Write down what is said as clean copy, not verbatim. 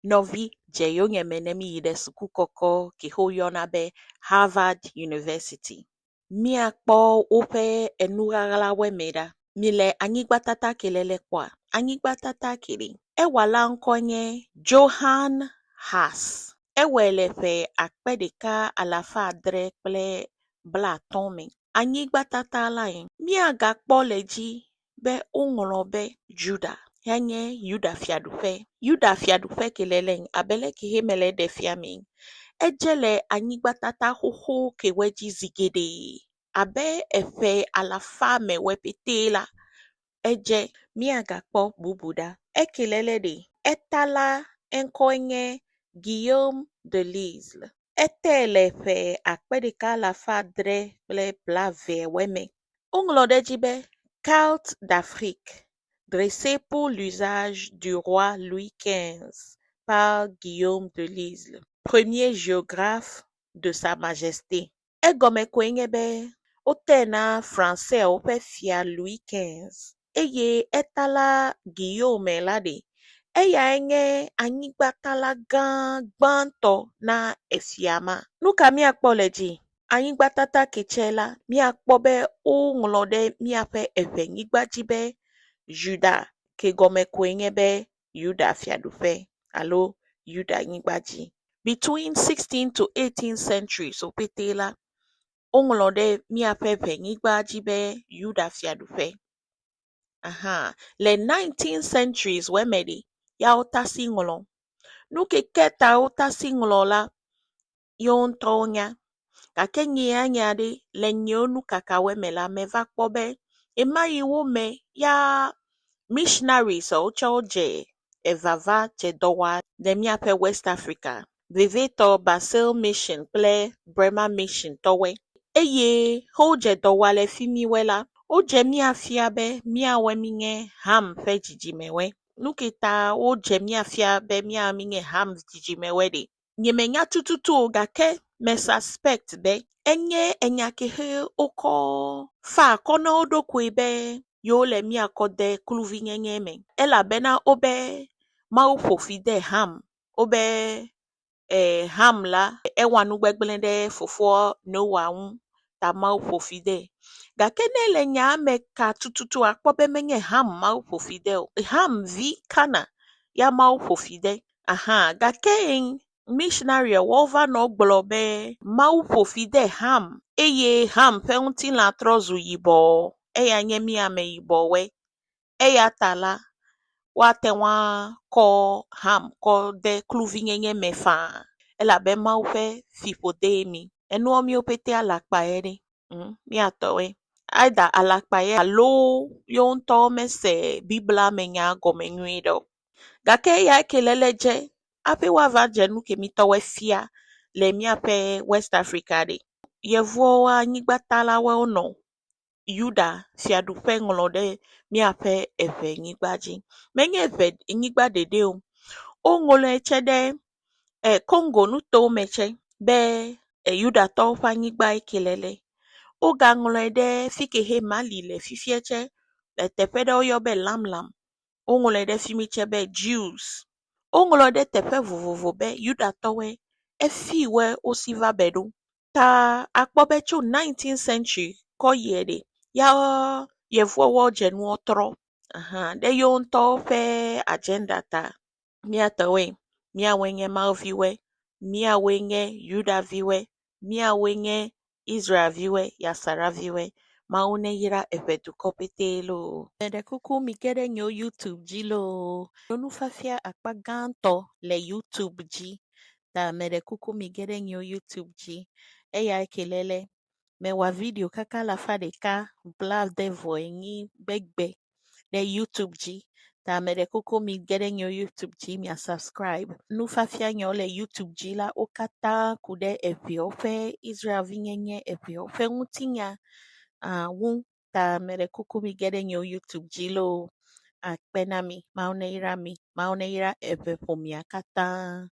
Novi Jeyo Nyemenemi Yide Sukukoko Kihoyonabe Harvard University. Miakpo ope enuragala wemeda. Mile anyigbatata kelele kwa. Anyigbatata kili. Ewala nkonye Johann Haas. Ewelefe akpedeka alafa adrekple blatome. Anyigbatata lain. Miagakpo leji be ungolobe Juda. Hanye Yuda fiadufe. Yuda fiadufe kelele abele kihemele de fiamin. Ejele anyigbatata huhu keweji zigede. Abe efe alafa mewepetela. Eje miagakpo bubuda. Ekelele de. Etala enkonye Guillaume de Lisle. Etelefe akpedeka alafa dre ble blave weme. Onglode jibe carte d'Afrique. Dressé pour l'usage du roi Louis XV par Guillaume de Lisle, premier géographe de Sa Majesté. Egome kwenyebe otena français ope fia Louis XV. Eye etala Guillaume lade. Eya enye anyigbatala gan gbanto na efiama. Nuka mi akpoleji. Anyigbatata kechela mi akpobe unglode mi ape efe nyigbajibe Juda kegome kwenyebe Yuda fiadufe. Alo Yuda nyigbaji. Between 16th to 18th centuries opetela onglode miapepe nyigbajibe Yuda fiadufe. Le 19th centuries wemedi ya otasi ngolo. Nuke keta otasi ngolo la yon tonya. Kakenye anyade le nyonu kakawemela meva kpobe. Emayi wome ya missionaries oche evava chedowa demiape West Africa. Viveto Basil Mission ple Bremer Mission towe. Eye hoje dowa le fimiwela. Oje miafiabe miaweminge ham fe jijimewe. Nukita oje miafiabe miaminge ham jijimewe de. Nyemenya tututu gake me suspect be. Enye enyakehe oko fa kono odokwebe. Yo le mi akode kluvi nyenyeme. Ela bena obe maufofide ham. Obe ham la ewanu gbegblende fofo no waun ta maufofide. Gakene le nyame ka tututu akpobe menye ham maufofide. Ham vi kana ya maufofide. Gake missionary wova no gblobe maufofide ham. Eye ham pe unti la trozu yibo. Eya nye mi ame yibo we. Eya tala. Watewa ko ham ko de kluvi nye mefa. Ela be maufe fipode mi. Enu omi opete alakpa ere. Mi atowe. Aida alakpa ye alo yonto mese bibla menya gomenyuido. Gake ya keleleje. Ape wava jenu ke mitowe fia. Le mi ape West Africa de. Yevo wa nyigbatala we ono. Yuda fiadufe ngolode miape efe nyigbaji. Menye efe nyigbadede o. Ongole chede Congo nuto meche be Yuda tofa nyigba ekelele. Oga ngolede fikehe Mali le fifieche tepede oyobe lamlam. Ongolede fimiche be Jews. Ongolede tepe vovovo be Yuda towe efiwe osiva bedu. Ta akpobecho 19th century ko yede. Ya yevuowo jenu otro. De yonto fe agenda ta. Miatawe. Miawenye Malviwe. Miawenye Yuda viwe. Miawenye Israel viwe. Yasara viwe. Maune yira epetu kopetelo. Mede kuku mikede nyo YouTube jilo. Yonu fafia akpaganto le YouTube ji. Da mede kuku migede nyo YouTube ji. Eya ekelele. Mewa video kaka la fadeka blav devo enyi begbe de YouTube ji. Ta mede kuku mi gede nyo YouTube ji mi a subscribe. Nu fafia nyo le YouTube ji la okata kude epi ofe Israel vinyenye epi ofe ngutinya. Wun ta mede kuku mi gede nyo YouTube ji lo. Akpenami, maune ira epe pomia kata.